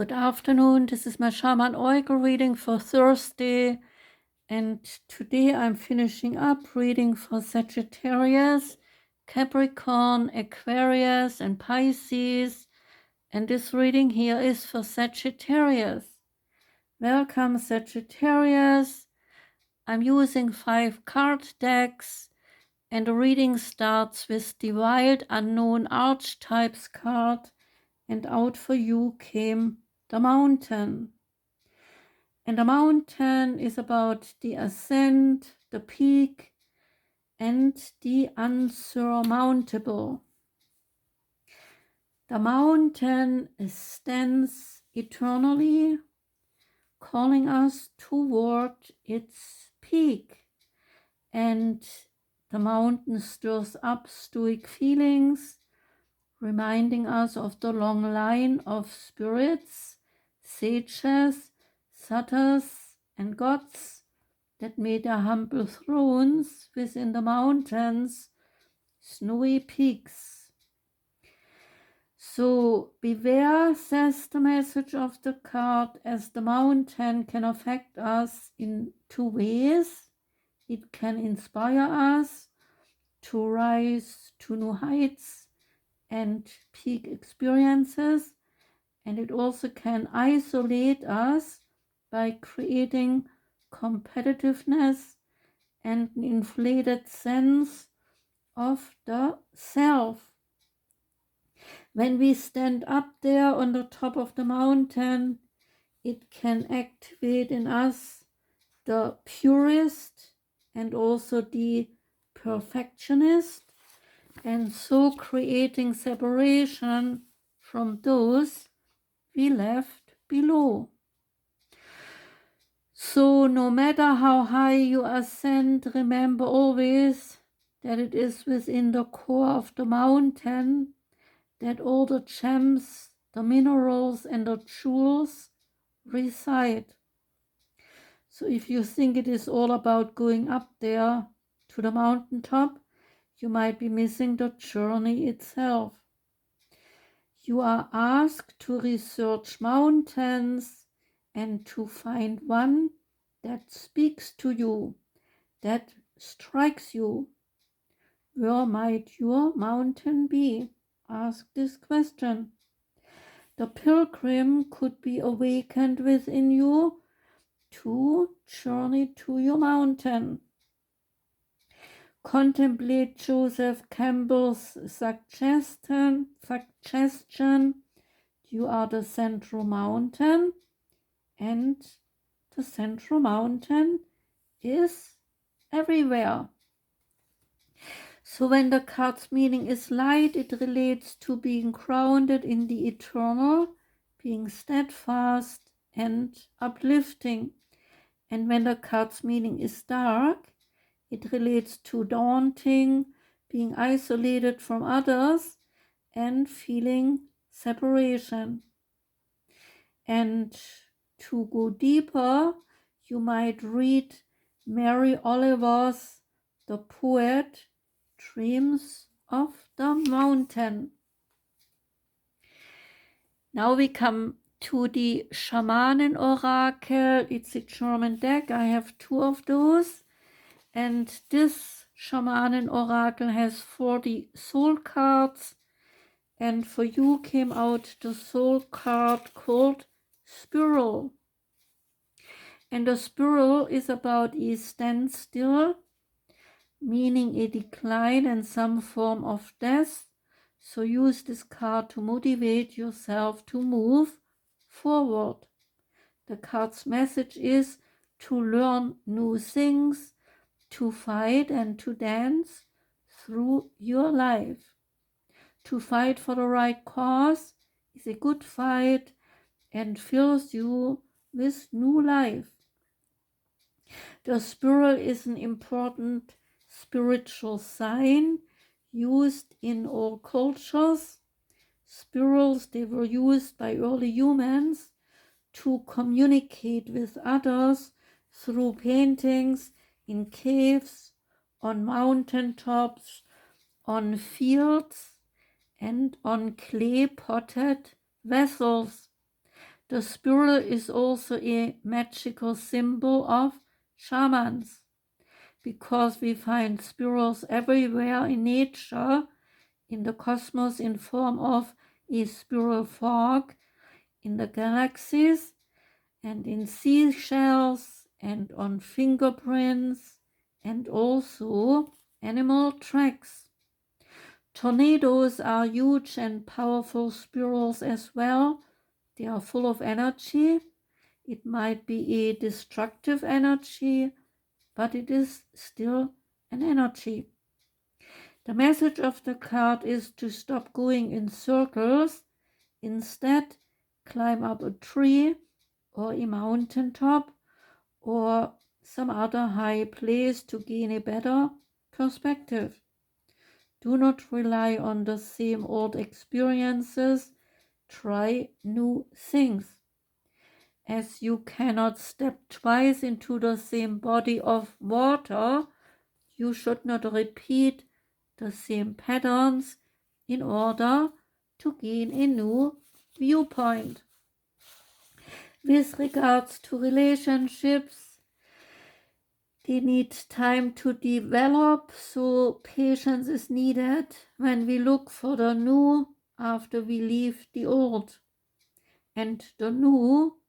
Good afternoon, this is my Schamanen-Orakel reading for Thursday, and today I'm finishing up reading for Sagittarius, Capricorn, Aquarius, and Pisces, and this reading here is for Sagittarius. Welcome, Sagittarius. I'm using 5 card decks, and the reading starts with the Wild Unknown Archetypes card, and out for you came the Mountain. And the Mountain is about the ascent, the peak, and the Insurmountable. The mountain stands eternally, calling us toward its peak. And the mountain stirs up stoic feelings, reminding us of the long line of spirits, sages, satyrs, and gods that made their humble thrones within the mountains, snowy peaks. So beware, says the message of the card, as the mountain can affect us in 2 ways. It can inspire us to rise to new heights and peak experiences, and it also can isolate us by creating competitiveness and an inflated sense of the self. When we stand up there on the top of the mountain, it can activate in us the purist and also the perfectionist, and so creating separation from those we left below. So no matter how high you ascend, remember always that it is within the core of the mountain that all the gems, the minerals, and the jewels reside. So if you think it is all about going up there to the mountaintop, you might be missing the journey itself. You are asked to research mountains and to find one that speaks to you, that strikes you. Where might your mountain be? Ask this question. The pilgrim could be awakened within you to journey to your mountain. Contemplate Joseph Campbell's suggestion, you are the central mountain, and the central mountain is everywhere. So when the card's meaning is light, it relates to being grounded in the eternal, being steadfast and uplifting. And when the card's meaning is dark, it relates to daunting, being isolated from others, and feeling separation. And to go deeper, you might read Mary Oliver's The Poet, Dreams of the Mountain. Now we come to the Schamanen-Orakel. It's a German deck. I have 2 of those. And this Schamanen-Orakel has 40 soul cards. And for you came out the soul card called Spiral. And the spiral is about a standstill, meaning a decline and some form of death. So use this card to motivate yourself to move forward. The card's message is to learn new things, to fight and to dance through your life. To fight for the right cause is a good fight and fills you with new life. The spiral is an important spiritual sign used in all cultures. Spirals, they were used by early humans to communicate with others through paintings in caves, on mountain tops, on fields, and on clay-potted vessels. The spiral is also a magical symbol of shamans, because we find spirals everywhere in nature, in the cosmos, in form of a spiral fog, in the galaxies, and in seashells, and on fingerprints, and also animal tracks. Tornadoes are huge and powerful spirals as well. They are full of energy. It might be a destructive energy, but it is still an energy. The message of the card is to stop going in circles. Instead, climb up a tree or a mountaintop or some other high place to gain a better perspective. Do not rely on the same old experiences. Try new things. As you cannot step twice into the same body of water, you should not repeat the same patterns in order to gain a new viewpoint. With regards to relationships, they need time to develop, so patience is needed when we look for the new after we leave the old. And the new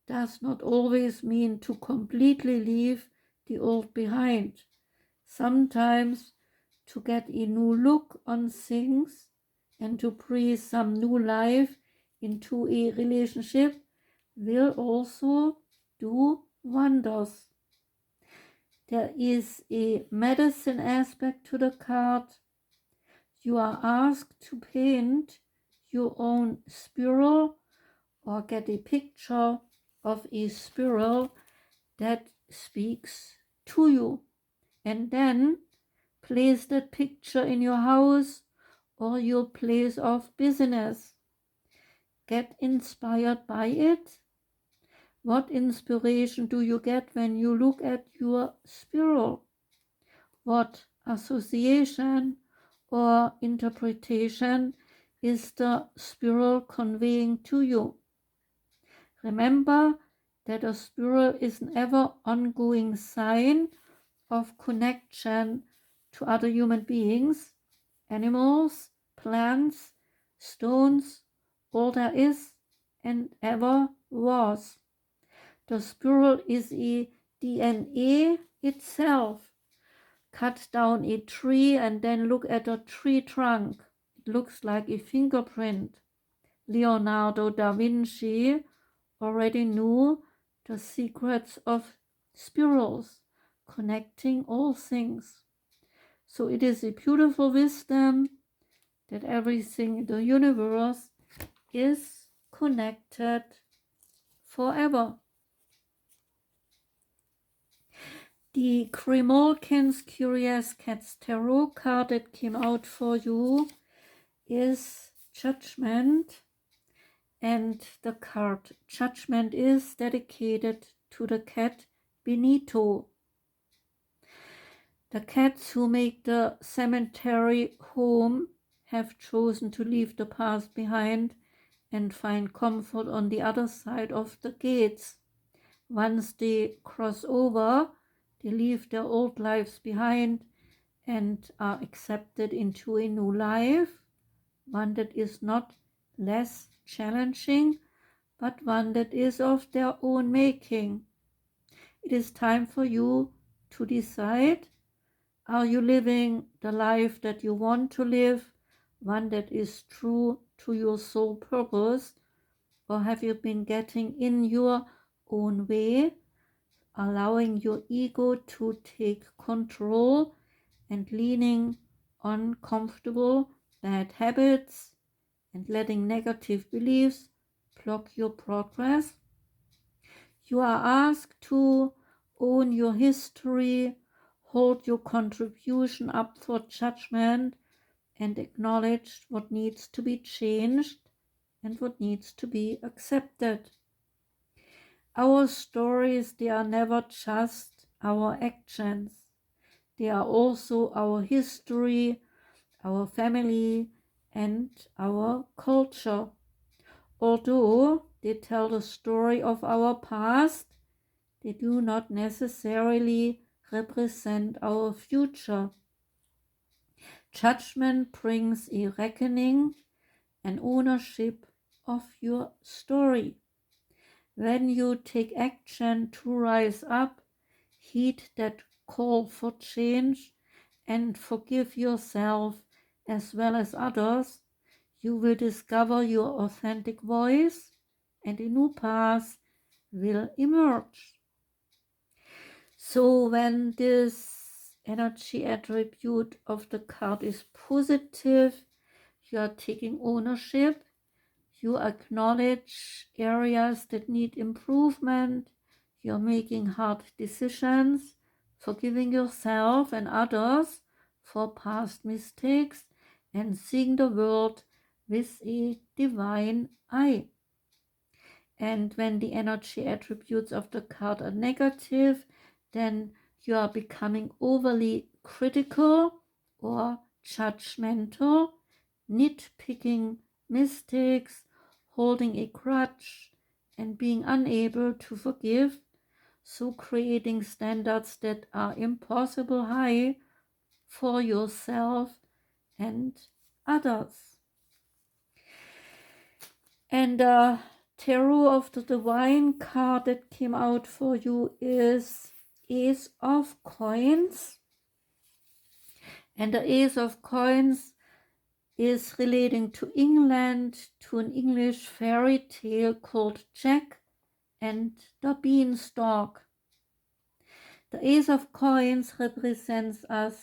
does not always mean to completely leave the old behind. Sometimes to get a new look on things and to breathe some new life into a relationship will also do wonders. There is a medicine aspect to the card. You are asked to paint your own spiral or get a picture of a spiral that speaks to you, and then place that picture in your house or your place of business. Get inspired by it. What inspiration do you get when you look at your spiral? What association or interpretation is the spiral conveying to you? Remember that a spiral is an ever ongoing sign of connection to other human beings, animals, plants, stones, all there is and ever was. The spiral is a DNA itself. Cut down a tree and then look at a tree trunk. It looks like a fingerprint. Leonardo da Vinci already knew the secrets of spirals, connecting all things. So it is a beautiful wisdom that everything in the universe is connected forever. The Grimalkin's Curious Cats Tarot card that came out for you is Judgment, and the card Judgment is dedicated to the cat Benito. The cats who make the cemetery home have chosen to leave the past behind and find comfort on the other side of the gates. Once they cross over, they leave their old lives behind and are accepted into a new life, one that is not less challenging, but one that is of their own making. It is time for you to decide, are you living the life that you want to live, one that is true to your soul purpose, or have you been getting in your own way, allowing your ego to take control and leaning on comfortable bad habits and letting negative beliefs block your progress? You are asked to own your history, hold your contribution up for judgment, and acknowledge what needs to be changed and what needs to be accepted. Our stories, they are never just our actions. They are also our history, our family, and our culture. Although they tell the story of our past. They do not necessarily represent our future. Judgment brings a reckoning and ownership of your story. When you take action to rise up, heed that call for change, and forgive yourself as well as others, you will discover your authentic voice and a new path will emerge. So when this energy attribute of the card is positive, you are taking ownership, you acknowledge areas that need improvement, you're making hard decisions, forgiving yourself and others for past mistakes, and seeing the world with a divine eye. And when the energy attributes of the card are negative, then you are becoming overly critical or judgmental, nitpicking mistakes, holding a grudge, and being unable to forgive, so creating standards that are impossible high for yourself and others. And the tarot of the divine card that came out for you is Ace of Coins. And the Ace of Coins is relating to England, to an English fairy tale called Jack and the Beanstalk. The Ace of Coins represents us,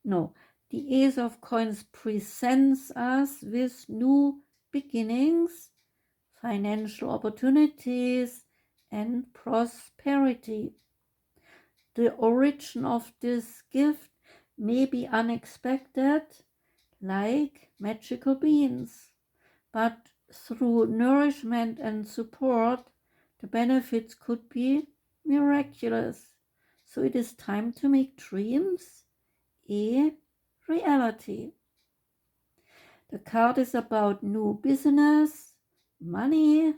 no, the Ace of Coins presents us with new beginnings, financial opportunities, and prosperity. The origin of this gift may be unexpected, like magical beans, but through nourishment and support, the benefits could be miraculous. So it is time to make dreams a reality. The card is about new business, money,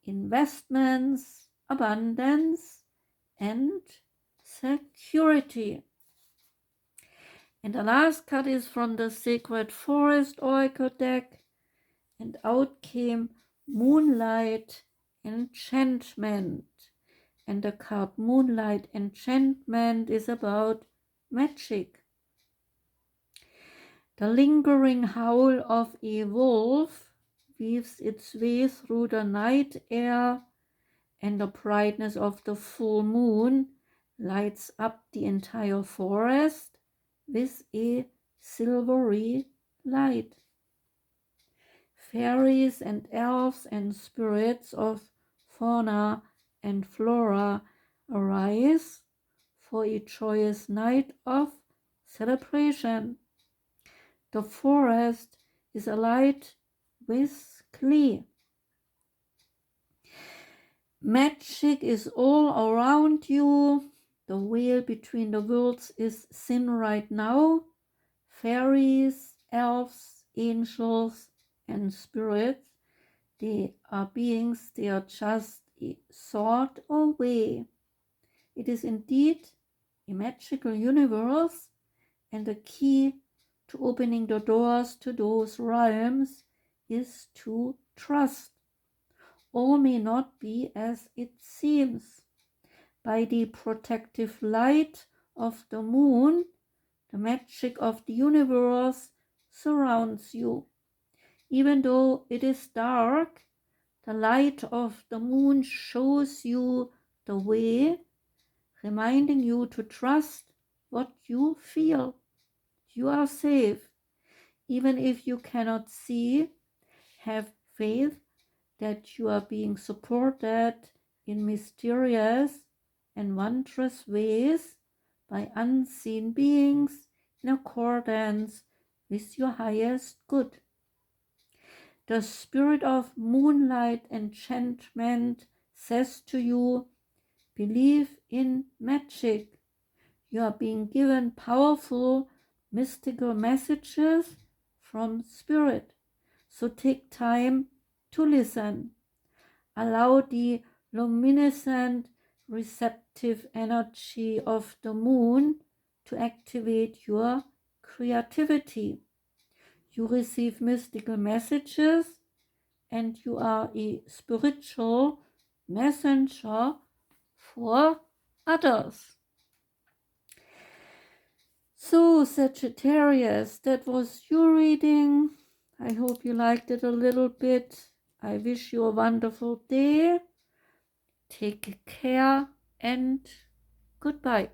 investments, abundance, and security. And the last card is from the Sacred Forest Oracle deck, and out came Moonlight Enchantment. And the card Moonlight Enchantment is about magic. The lingering howl of a wolf weaves its way through the night air, and the brightness of the full moon lights up the entire forest with a silvery light. Fairies and elves and spirits of fauna and flora arise for a joyous night of celebration. The forest is alight with glee. Magic is all around you. The veil between the worlds is thin right now. Fairies, elves, angels, and spirits, they are beings, they are just a thought away. It is indeed a magical universe, and the key to opening the doors to those realms is to trust. All may not be as it seems. By the protective light of the moon, the magic of the universe surrounds you. Even though it is dark, the light of the moon shows you the way, reminding you to trust what you feel. You are safe. Even if you cannot see, have faith that you are being supported in mysterious and wondrous ways by unseen beings in accordance with your highest good. The spirit of Moonlight Enchantment says to you, believe in magic. You are being given powerful mystical messages from spirit. So take time to listen. Allow the luminescent receptive energy of the moon to activate your creativity. You receive mystical messages and you are a spiritual messenger for others. So, Sagittarius, that was your reading. I hope you liked it a little bit. I wish you a wonderful day. Take care and goodbye.